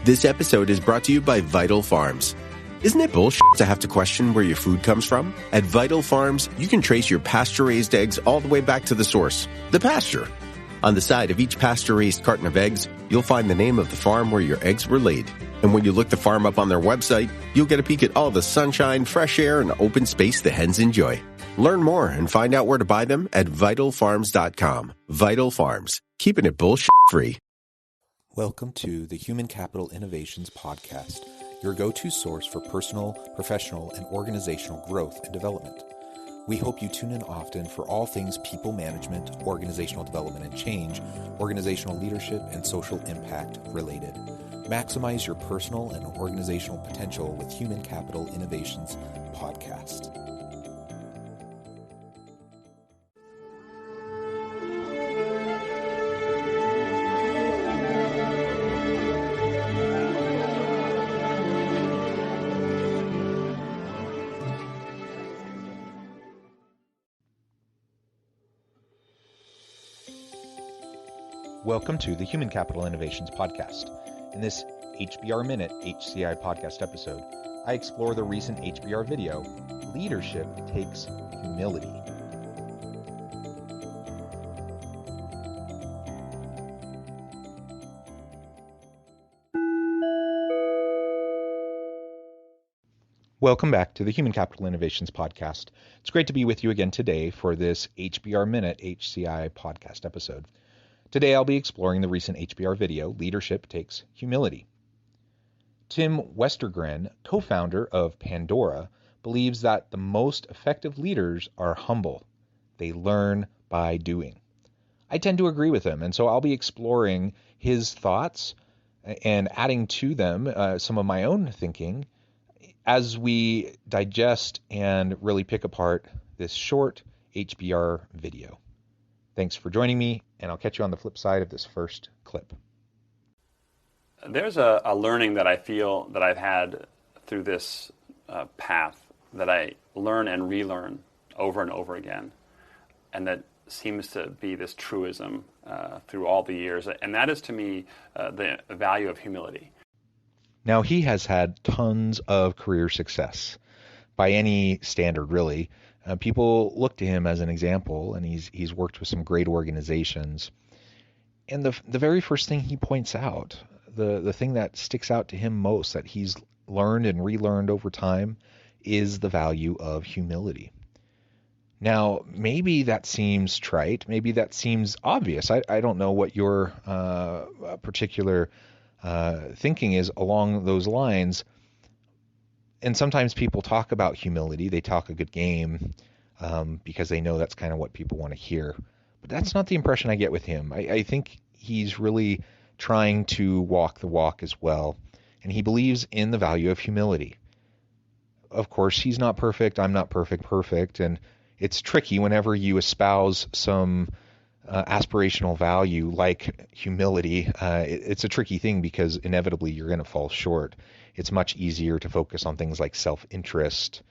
This episode is brought to you by Vital Farms. Isn't it bullshit to have to question where your food comes from? At Vital Farms, you can trace your pasture-raised eggs all the way back to the source, the pasture. On the side of each pasture-raised carton of eggs, you'll find the name of the farm where your eggs were laid. And when you look the farm up on their website, you'll get a peek at all the sunshine, fresh air, and open space the hens enjoy. Learn more and find out where to buy them at vitalfarms.com. Vital Farms, keeping it bullshit-free. Welcome to the Human Capital Innovations Podcast, your go-to source for personal, professional, and organizational growth and development. We hope you tune in often for all things people management, organizational development and change, organizational leadership, and social impact related. Maximize your personal and organizational potential with Human Capital Innovations Podcast. Welcome to the Human Capital Innovations Podcast. In this HBR Minute HCI podcast episode, I explore the recent HBR video, Leadership Takes Humility. Welcome back to the Human Capital Innovations Podcast. It's great to be with you again today for this HBR Minute HCI podcast episode. Today I'll be exploring the recent HBR video, Leadership Takes Humility. Tim Westergren, co-founder of Pandora, believes that the most effective leaders are humble. They learn by doing. I tend to agree with him, and so I'll be exploring his thoughts and adding to them some of my own thinking as we digest and really pick apart this short HBR video. Thanks for joining me, and I'll catch you on the flip side of this first clip. There's a learning that I feel that I've had through this path that I learn and relearn over and over again, and that seems to be this truism through all the years, and that is to me the value of humility. Now, he has had tons of career success by any standard, really. People look to him as an example, and he's worked with some great organizations. And the very first thing he points out, the thing that sticks out to him most, that he's learned and relearned over time, is the value of humility. Now, maybe that seems trite. Maybe that seems obvious. I don't know what your particular thinking is along those lines. And sometimes people talk about humility. They talk a good game because they know that's kind of what people want to hear. But that's not the impression I get with him. I think he's really trying to walk the walk as well. And he believes in the value of humility. Of course, he's not perfect. I'm not perfect. And it's tricky whenever you espouse some aspirational value like humility. It's a tricky thing because inevitably you're going to fall short. It's much easier to focus on things like self-interest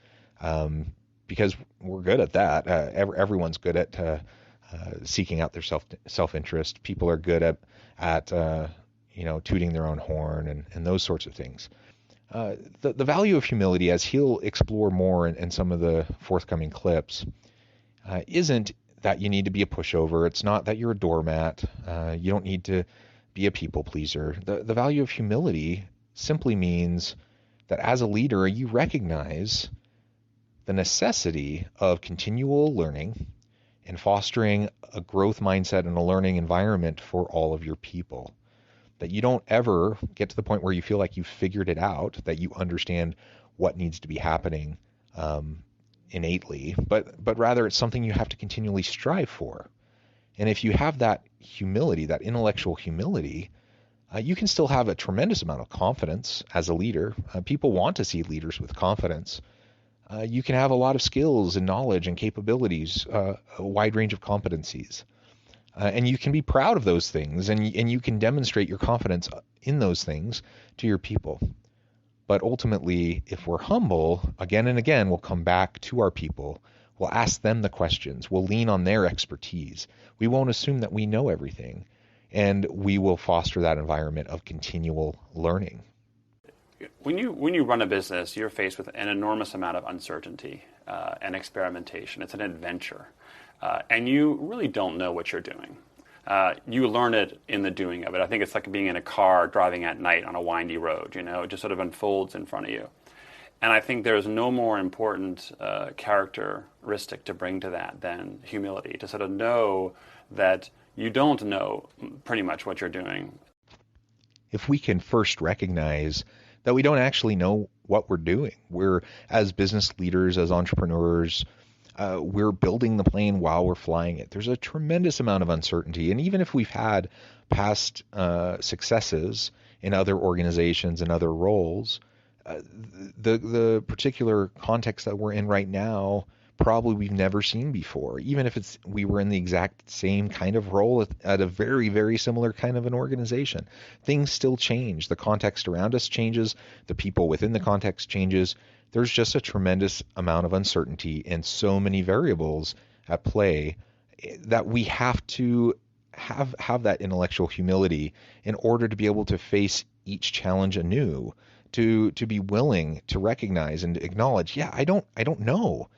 because we're good at that. Everyone's good at seeking out their self-interest. People are good at tooting their own horn and those sorts of things. The value of humility, as he'll explore more in some of the forthcoming clips, isn't that you need to be a pushover. It's not that you're a doormat. You don't need to be a people pleaser. The value of humility simply means that as a leader, you recognize the necessity of continual learning and fostering a growth mindset and a learning environment for all of your people. That you don't ever get to the point where you feel like you've figured it out, that you understand what needs to be happening innately, but rather it's something you have to continually strive for. And if you have that humility, that intellectual humility, you can still have a tremendous amount of confidence as a leader. People want to see leaders with confidence. You can have a lot of skills and knowledge and capabilities, a wide range of competencies. And you can be proud of those things, and you can demonstrate your confidence in those things to your people. But ultimately, if we're humble, again and again, we'll come back to our people. We'll ask them the questions. We'll lean on their expertise. We won't assume that we know everything. and we will foster that environment of continual learning. When you run a business, you're faced with an enormous amount of uncertainty and experimentation. It's an adventure, and you really don't know what you're doing. You learn it in the doing of it. I think it's like being in a car driving at night on a windy road. It just sort of unfolds in front of you. And I think there's no more important characteristic to bring to that than humility, to sort of know that you don't know pretty much what you're doing. If we can first recognize that we don't actually know what we're doing, we're, as business leaders, as entrepreneurs, we're building the plane while we're flying it. There's a tremendous amount of uncertainty. And even if we've had past successes in other organizations and other roles, the particular context that we're in right now, probably we've never seen before. Even if we were in the exact same kind of role at a very, very similar kind of an organization, things still change. The context around us changes. The people within the context changes. There's just a tremendous amount of uncertainty and so many variables at play that we have to have that intellectual humility in order to be able to face each challenge anew, to be willing to recognize and acknowledge, I don't know.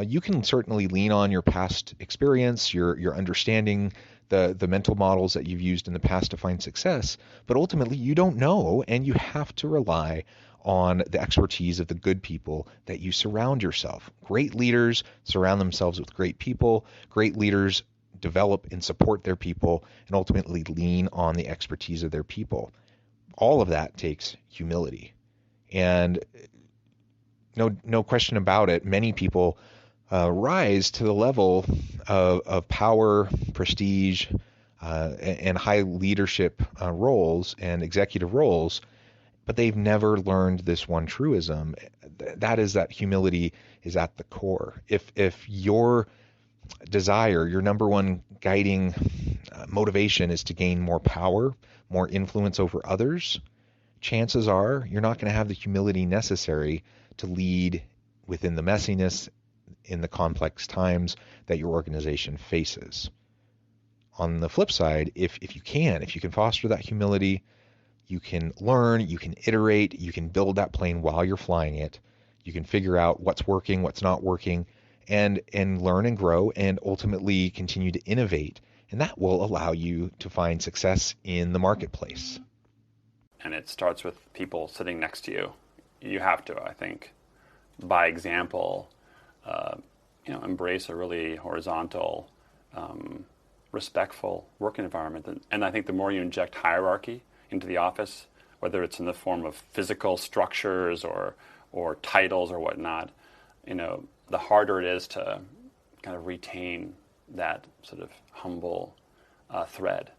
You can certainly lean on your past experience, your understanding, the mental models that you've used in the past to find success, but ultimately you don't know, and you have to rely on the expertise of the good people that you surround yourself. Great leaders surround themselves with great people. Great leaders develop and support their people and ultimately lean on the expertise of their people. All of that takes humility. And no question about it, many people rise to the level of power, prestige, and high leadership roles and executive roles, but they've never learned this one truism. That is that humility is at the core. If your desire, your number one guiding motivation is to gain more power, more influence over others, chances are you're not going to have the humility necessary to lead within the messiness in the complex times that your organization faces. On the flip side, if you can foster that humility, you can learn, you can iterate, you can build that plane while you're flying it. You can figure out what's working, what's not working, and learn and grow and ultimately continue to innovate. And that will allow you to find success in the marketplace. And it starts with people sitting next to you. You have to, I think, by example, embrace a really horizontal, respectful work environment. And I think the more you inject hierarchy into the office, whether it's in the form of physical structures or titles or whatnot, the harder it is to kind of retain that sort of humble thread.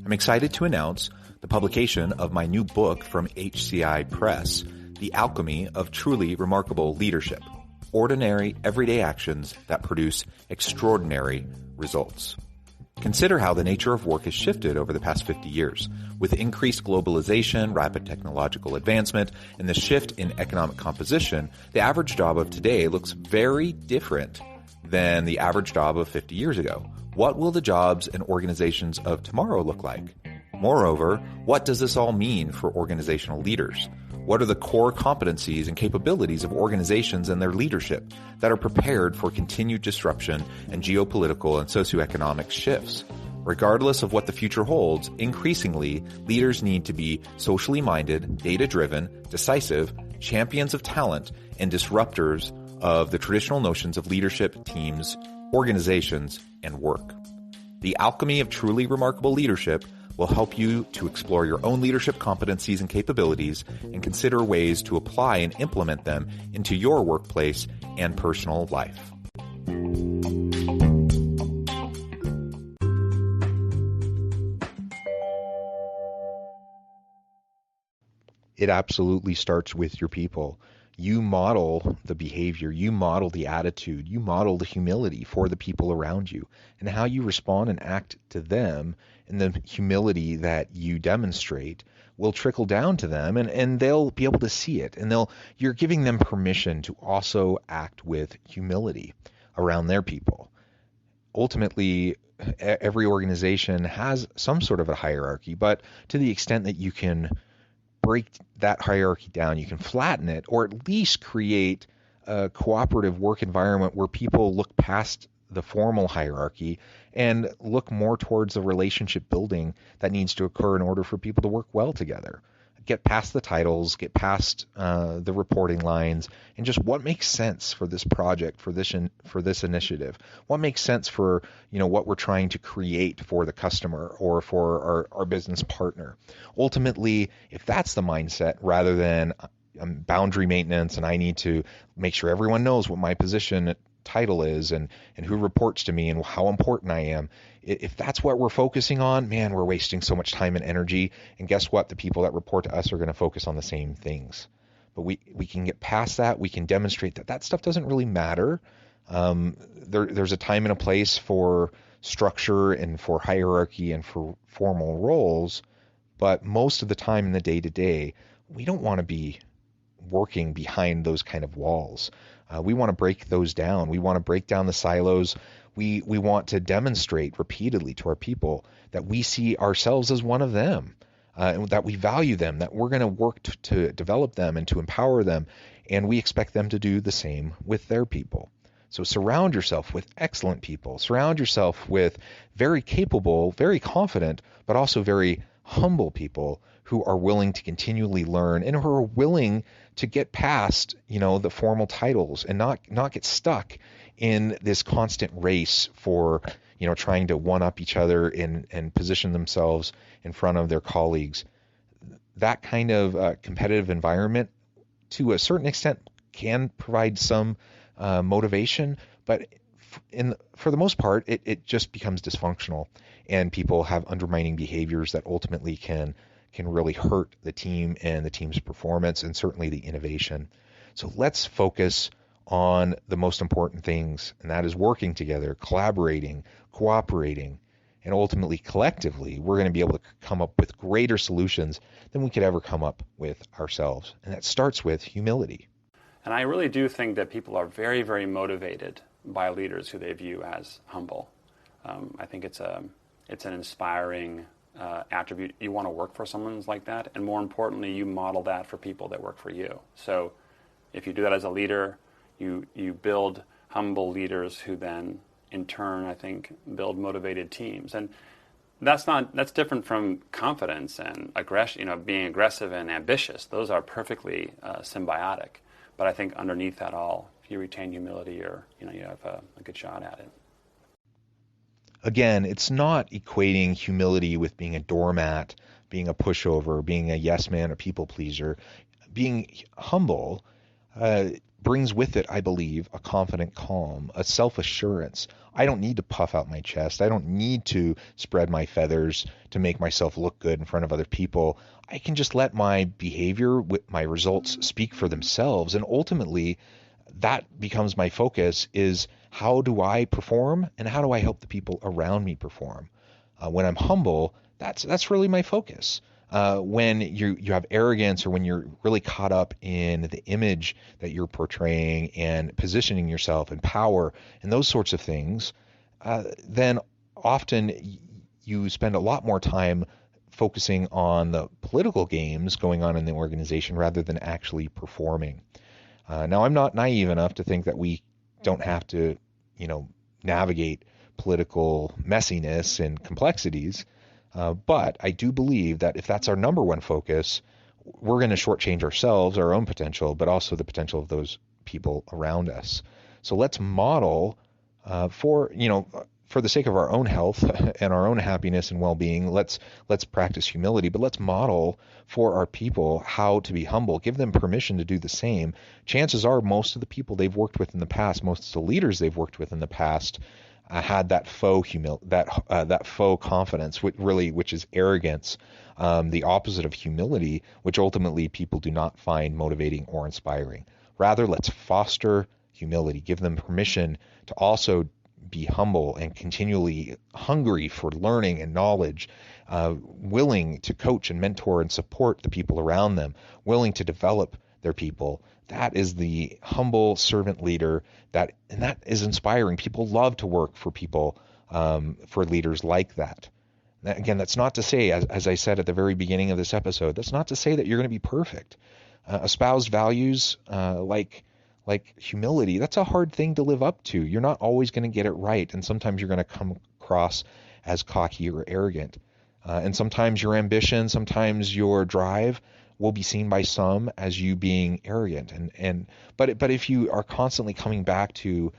I'm excited to announce the publication of my new book from HCI Press, The Alchemy of Truly Remarkable Leadership: Ordinary, Everyday Actions That Produce Extraordinary Results. Consider how the nature of work has shifted over the past 50 years. With increased globalization, rapid technological advancement, and the shift in economic composition, the average job of today looks very different than the average job of 50 years ago. What will the jobs and organizations of tomorrow look like? Moreover, what does this all mean for organizational leaders? What are the core competencies and capabilities of organizations and their leadership that are prepared for continued disruption and geopolitical and socioeconomic shifts? Regardless of what the future holds, increasingly, leaders need to be socially minded, data-driven, decisive, champions of talent, and disruptors of the traditional notions of leadership, teams, organizations, and work. The Alchemy of Truly Remarkable Leadership will help you to explore your own leadership competencies and capabilities and consider ways to apply and implement them into your workplace and personal life. It absolutely starts with your people. You model the behavior, you model the attitude, you model the humility for the people around you, and how you respond and act to them, and the humility that you demonstrate will trickle down to them, and they'll be able to see it, and you're giving them permission to also act with humility around their people. Ultimately, every organization has some sort of a hierarchy, but to the extent that you can break that hierarchy down, you can flatten it, or at least create a cooperative work environment where people look past the formal hierarchy and look more towards the relationship building that needs to occur in order for people to work well together. Get past the titles, get past the reporting lines, and just what makes sense for this project, for this initiative. What makes sense for what we're trying to create for the customer or for our business partner. Ultimately, if that's the mindset, rather than boundary maintenance and I need to make sure everyone knows what my position title is and who reports to me and how important I am. If that's what we're focusing on, man, we're wasting so much time and energy. And guess what? The people that report to us are going to focus on the same things. But we can get past that. We can demonstrate that stuff doesn't really matter. There's a time and a place for structure and for hierarchy and for formal roles. But most of the time in the day-to-day, we don't want to be working behind those kind of walls. We want to break those down. We want to break down the silos. We want to demonstrate repeatedly to our people that we see ourselves as one of them, and that we value them, that we're going to work to develop them and to empower them, and we expect them to do the same with their people. So surround yourself with excellent people. Surround yourself with very capable, very confident, but also very humble people who are willing to continually learn and who are willing to get past, the formal titles and not get stuck in this constant race for, trying to one-up each other and position themselves in front of their colleagues. That kind of competitive environment, to a certain extent, can provide some motivation, but for the most part, it just becomes dysfunctional, and people have undermining behaviors that ultimately can really hurt the team and the team's performance and certainly the innovation. So let's focus on the most important things, and that is working together, collaborating, cooperating, and ultimately collectively, we're going to be able to come up with greater solutions than we could ever come up with ourselves. And that starts with humility. And I really do think that people are very, very motivated by leaders who they view as humble. I think it's an inspiring attribute. You want to work for someone like that, and more importantly, you model that for people that work for you. So if you do that as a leader, you build humble leaders who then, in turn, I think, build motivated teams. And that's different from confidence and aggression. Being aggressive and ambitious. Those are perfectly symbiotic. But I think underneath that all, if you retain humility, you have a good shot at it. Again, it's not equating humility with being a doormat, being a pushover, being a yes man, a people pleaser. Being humble brings with it, I believe, a confident calm, a self-assurance. I don't need to puff out my chest. I don't need to spread my feathers to make myself look good in front of other people. I can just let my behavior, my results speak for themselves. And ultimately, that becomes my focus, is how do I perform and how do I help the people around me perform? When I'm humble, that's really my focus. When you have arrogance, or when you're really caught up in the image that you're portraying and positioning yourself and power and those sorts of things, then often you spend a lot more time focusing on the political games going on in the organization rather than actually performing. Now, I'm not naive enough to think that we don't have to, navigate political messiness and complexities. But I do believe that if that's our number one focus, we're going to shortchange ourselves, our own potential, but also the potential of those people around us. So let's model for the sake of our own health and our own happiness and well-being, let's practice humility, but let's model for our people how to be humble. Give them permission to do the same. Chances are most of the people they've worked with in the past, most of the leaders they've worked with in the past, had that faux confidence, which is arrogance, the opposite of humility, which ultimately people do not find motivating or inspiring. Rather, let's foster humility. Give them permission to also be humble and continually hungry for learning and knowledge, willing to coach and mentor and support the people around them, willing to develop their people. That is the humble servant leader, and that is inspiring. People love to work for people, for leaders like that. Again, that's not to say, as I said at the very beginning of this episode, that's not to say that you're going to be perfect. Espoused values like humility, that's a hard thing to live up to. You're not always going to get it right, and sometimes you're going to come across as cocky or arrogant. And sometimes your ambition, sometimes your drive will be seen by some as you being arrogant. But if you are constantly coming back to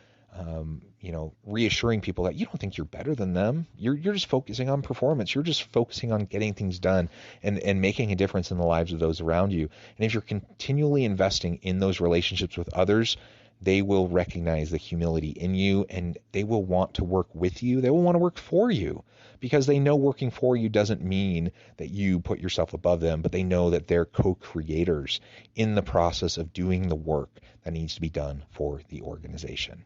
reassuring people that you don't think you're better than them, you're just focusing on performance. You're just focusing on getting things done and making a difference in the lives of those around you. And if you're continually investing in those relationships with others, they will recognize the humility in you, and they will want to work with you. They will want to work for you, because they know working for you doesn't mean that you put yourself above them, but they know that they're co-creators in the process of doing the work that needs to be done for the organization.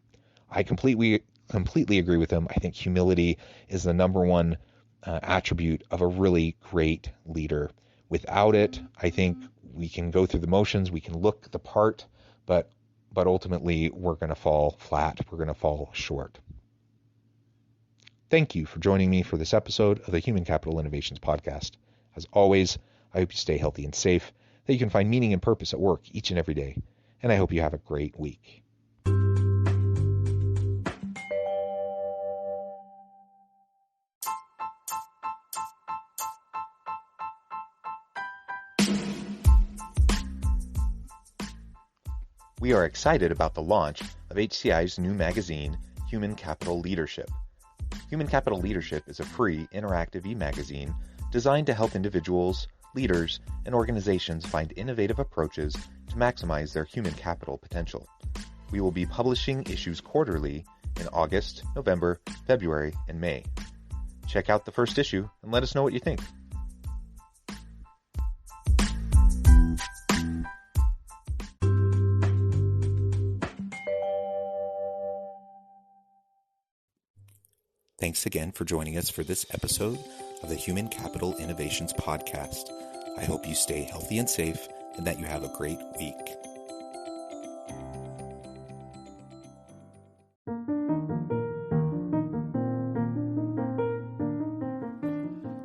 I completely agree with them. I think humility is the number one attribute of a really great leader. Without it, I think we can go through the motions, we can look the part, but ultimately we're going to fall flat. We're going to fall short. Thank you for joining me for this episode of the Human Capital Innovations Podcast. As always, I hope you stay healthy and safe, that you can find meaning and purpose at work each and every day, and I hope you have a great week. We are excited about the launch of HCI's new magazine, Human Capital Leadership. Human Capital Leadership is a free, interactive e-magazine designed to help individuals, leaders, and organizations find innovative approaches to maximize their human capital potential. We will be publishing issues quarterly in August, November, February, and May. Check out the first issue and let us know what you think. Thanks again for joining us for this episode of the Human Capital Innovations Podcast. I hope you stay healthy and safe, and that you have a great week.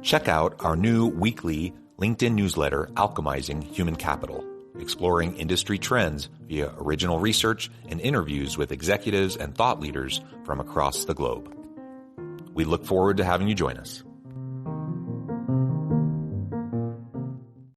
Check out our new weekly LinkedIn newsletter, Alchemizing Human Capital, exploring industry trends via original research and interviews with executives and thought leaders from across the globe. We look forward to having you join us.